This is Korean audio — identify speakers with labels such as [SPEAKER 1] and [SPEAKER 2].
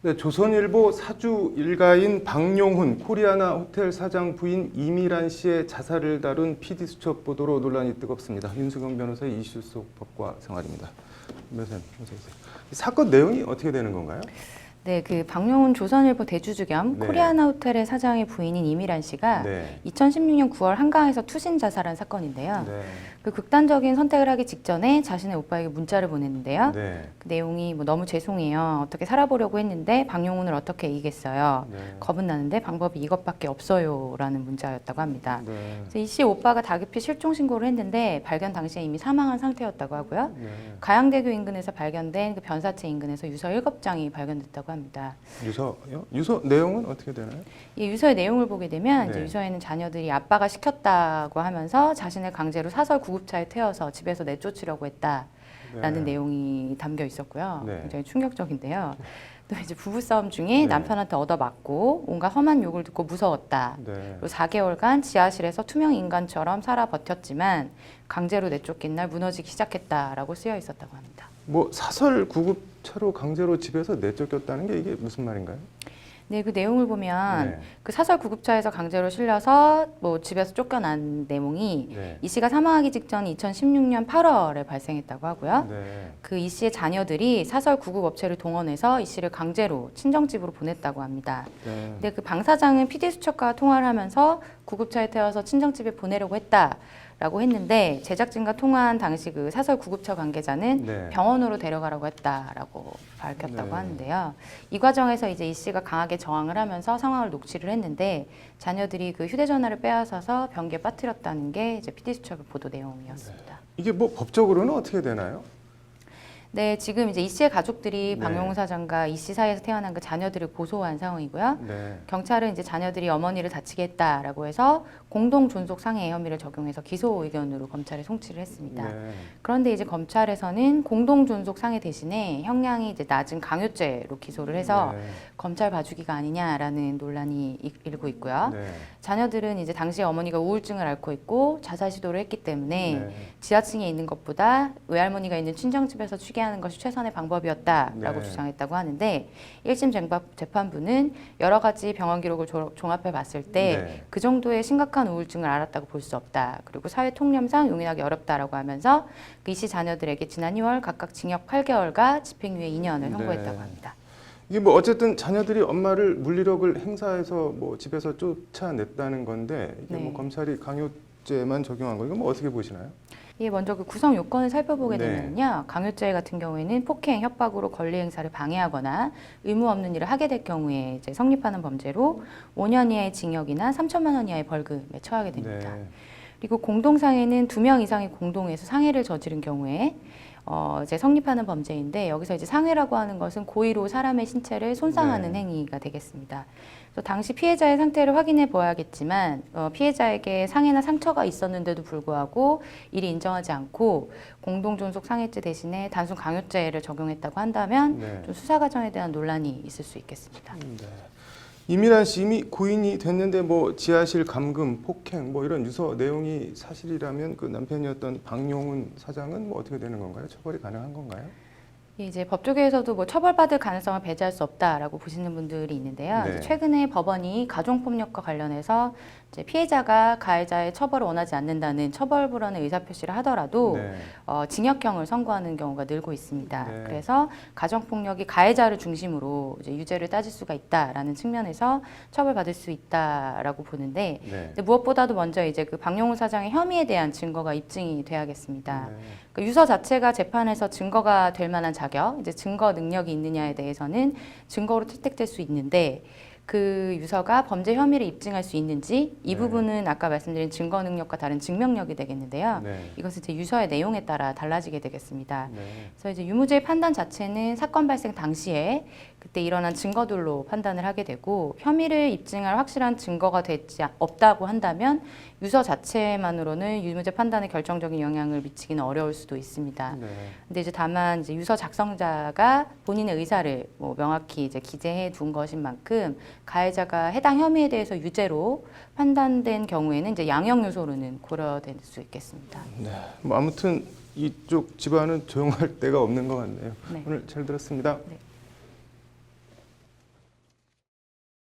[SPEAKER 1] 네, 조선일보 사주 일가인 박용훈 코리아나 호텔 사장 부인 이미란 씨의 자살을 다룬 PD수첩 보도로 논란이 뜨겁습니다. 윤수경 변호사의 이슈 속 법과 생활입니다. 변호사님, 어서 오세요. 이 사건 내용이 어떻게 되는 건가요?
[SPEAKER 2] 네, 그 박용훈 조선일보 대주주 겸
[SPEAKER 1] 네.
[SPEAKER 2] 코리아나 호텔의 사장의 부인인 이미란 씨가
[SPEAKER 1] 네.
[SPEAKER 2] 2016년 9월 한강에서 투신 자살한 사건인데요.
[SPEAKER 1] 네.
[SPEAKER 2] 그 극단적인 선택을 하기 직전에 자신의 오빠에게 문자를 보냈는데요.
[SPEAKER 1] 네.
[SPEAKER 2] 그 내용이 뭐 너무 죄송해요. 어떻게 살아보려고 했는데 박용훈을 어떻게 이기겠어요.
[SPEAKER 1] 네.
[SPEAKER 2] 겁은 나는데 방법이 이것밖에 없어요. 라는 문자였다고 합니다.
[SPEAKER 1] 네.
[SPEAKER 2] 그래서 이 씨 오빠가 다급히 실종 신고를 했는데 발견 당시에 이미 사망한 상태였다고 하고요.
[SPEAKER 1] 네.
[SPEAKER 2] 가양대교 인근에서 발견된 그 변사체 인근에서 유서 7장이 발견됐다고 합니다.
[SPEAKER 1] 유서요? 유서 내용은 어떻게 되나요?
[SPEAKER 2] 이 유서의 내용을 보게 되면
[SPEAKER 1] 네.
[SPEAKER 2] 이제 유서에는 자녀들이 아빠가 시켰다고 하면서 자신을 강제로 사설 구급차에 태워서 집에서 내쫓으려고 했다라는 내용이 담겨 있었고요.
[SPEAKER 1] 네.
[SPEAKER 2] 굉장히 충격적인데요. 또 이제 부부싸움 중에
[SPEAKER 1] 네.
[SPEAKER 2] 남편한테 얻어맞고 온갖 험한 욕을 듣고 무서웠다.
[SPEAKER 1] 네.
[SPEAKER 2] 그리고 4개월간 지하실에서 투명 인간처럼 살아 버텼지만 강제로 내쫓긴 날 무너지기 시작했다라고 쓰여 있었다고 합니다.
[SPEAKER 1] 뭐 사설 구급차로 강제로 집에서 내쫓겼다는 게 이게 무슨 말인가요?
[SPEAKER 2] 네, 그 내용을 보면
[SPEAKER 1] 네.
[SPEAKER 2] 그 사설 구급차에서 강제로 실려서 뭐 집에서 쫓겨난 내용이
[SPEAKER 1] 네.
[SPEAKER 2] 이 씨가 사망하기 직전 2016년 8월에 발생했다고 하고요.
[SPEAKER 1] 네.
[SPEAKER 2] 그 이 씨의 자녀들이 사설 구급업체를 동원해서 이 씨를 강제로 친정집으로 보냈다고 합니다.
[SPEAKER 1] 네.
[SPEAKER 2] 근데 그 방 사장은 PD수첩과 통화를 하면서 구급차에 태워서 친정집에 보내려고 했다라고 했는데 제작진과 통화한 당시 그 사설 구급차 관계자는
[SPEAKER 1] 네.
[SPEAKER 2] 병원으로 데려가라고 했다라고 밝혔다고
[SPEAKER 1] 네.
[SPEAKER 2] 하는데요. 이 과정에서 이제 이 씨가 강하게 저항을 하면서 상황을 녹취를 했는데 자녀들이 그 휴대전화를 빼앗아서 변기에 빠뜨렸다는 게 이제 PD수첩의 보도 내용이었습니다.
[SPEAKER 1] 이게 뭐 법적으로는 어떻게 되나요?
[SPEAKER 2] 네, 지금 이제 이 씨의 가족들이
[SPEAKER 1] 네.
[SPEAKER 2] 박용훈 사장과 이 씨 사이에서 태어난 그 자녀들을 고소한 상황이고요.
[SPEAKER 1] 네.
[SPEAKER 2] 경찰은 이제 자녀들이 어머니를 다치게 했다라고 해서 공동 존속 상해 혐의를 적용해서 기소 의견으로 검찰에 송치를 했습니다.
[SPEAKER 1] 네.
[SPEAKER 2] 그런데 이제 검찰에서는 공동 존속 상해 대신에 형량이 이제 낮은 강요죄로 기소를 해서
[SPEAKER 1] 네.
[SPEAKER 2] 검찰 봐주기가 아니냐라는 논란이 일고 있고요.
[SPEAKER 1] 네.
[SPEAKER 2] 자녀들은 이제 당시 어머니가 우울증을 앓고 있고 자살 시도를 했기 때문에
[SPEAKER 1] 네.
[SPEAKER 2] 지하층에 있는 것보다 외할머니가 있는 친정집에서 취재하는 것이 최선의 방법이었다라고
[SPEAKER 1] 네.
[SPEAKER 2] 주장했다고 하는데 1심 재판부는 여러 가지 병원 기록을 종합해 봤을 때 그
[SPEAKER 1] 네.
[SPEAKER 2] 정도의 심각한 우울증을 앓았다고 볼 수 없다. 그리고 사회 통념상 용인하기 어렵다라고 하면서 그 이 씨 자녀들에게 지난 2월 각각 징역 8개월과 집행유예 2년을 선고했다고
[SPEAKER 1] 네.
[SPEAKER 2] 합니다.
[SPEAKER 1] 이게 뭐 어쨌든 자녀들이 엄마를 물리력을 행사해서 뭐 집에서 쫓아냈다는 건데 이게
[SPEAKER 2] 네.
[SPEAKER 1] 뭐 검찰이 강요죄만 적용한 거 이거 뭐 어떻게 보시나요?
[SPEAKER 2] 예, 먼저 그 구성 요건을 살펴보게
[SPEAKER 1] 네.
[SPEAKER 2] 되면요. 강요죄 같은 경우에는 폭행, 협박으로 권리 행사를 방해하거나 의무 없는 일을 하게 될 경우에 이제 성립하는 범죄로 5년 이하의 징역이나 3천만 원 이하의 벌금에 처하게 됩니다.
[SPEAKER 1] 네.
[SPEAKER 2] 그리고 공동상해는 2명 이상이 공동해서 상해를 저지른 경우에 이제 성립하는 범죄인데 여기서 이제 상해라고 하는 것은 고의로 사람의 신체를 손상하는
[SPEAKER 1] 네.
[SPEAKER 2] 행위가 되겠습니다. 그래서 당시 피해자의 상태를 확인해 보아야겠지만 피해자에게 상해나 상처가 있었는데도 불구하고 이를 인정하지 않고 공동존속 상해죄 대신에 단순 강요죄를 적용했다고 한다면
[SPEAKER 1] 네.
[SPEAKER 2] 좀 수사 과정에 대한 논란이 있을 수 있겠습니다.
[SPEAKER 1] 네. 이미란 씨 이미 고인이 됐는데 뭐 지하실 감금, 폭행 뭐 이런 유서 내용이 사실이라면 그 남편이었던 박용훈 사장은 뭐 어떻게 되는 건가요? 처벌이 가능한 건가요?
[SPEAKER 2] 이제 법조계에서도 뭐 처벌받을 가능성을 배제할 수 없다라고 보시는 분들이 있는데요.
[SPEAKER 1] 네.
[SPEAKER 2] 최근에 법원이 가정폭력과 관련해서 이제 피해자가 가해자의 처벌을 원하지 않는다는 처벌 불원의 의사표시를 하더라도
[SPEAKER 1] 네.
[SPEAKER 2] 징역형을 선고하는 경우가 늘고 있습니다.
[SPEAKER 1] 네.
[SPEAKER 2] 그래서 가정폭력이 가해자를 중심으로 이제 유죄를 따질 수가 있다라는 측면에서 처벌받을 수 있다라고 보는데
[SPEAKER 1] 네.
[SPEAKER 2] 근데 무엇보다도 먼저 이제 그 박용훈 사장의 혐의에 대한 증거가 입증이 돼야겠습니다.
[SPEAKER 1] 네.
[SPEAKER 2] 그 유서 자체가 재판에서 증거가 될 만한 자격, 이제 증거 능력이 있느냐에 대해서는 증거로 채택될 수 있는데 그 유서가 범죄 혐의를 입증할 수 있는지 이
[SPEAKER 1] 네.
[SPEAKER 2] 부분은 아까 말씀드린 증거 능력과 다른 증명력이 되겠는데요.
[SPEAKER 1] 네.
[SPEAKER 2] 이것은 이제 유서의 내용에 따라 달라지게 되겠습니다.
[SPEAKER 1] 네.
[SPEAKER 2] 그래서 이제 유무죄의 판단 자체는 사건 발생 당시에 그때 일어난 증거들로 판단을 하게 되고 혐의를 입증할 확실한 증거가 되지 없다고 한다면 유서 자체만으로는 유무죄 판단에 결정적인 영향을 미치기는 어려울 수도 있습니다.
[SPEAKER 1] 네.
[SPEAKER 2] 근데 이제 다만 이제 유서 작성자가 본인의 의사를 뭐 명확히 이제 기재해 둔 것인 만큼 가해자가 해당 혐의에 대해서 유죄로 판단된 경우에는 이제 양형 요소로는 고려될 수 있겠습니다.
[SPEAKER 1] 네. 뭐 아무튼 이쪽 집안은 조용할 데가 없는 것 같네요.
[SPEAKER 2] 네.
[SPEAKER 1] 오늘 잘 들었습니다.
[SPEAKER 2] 네.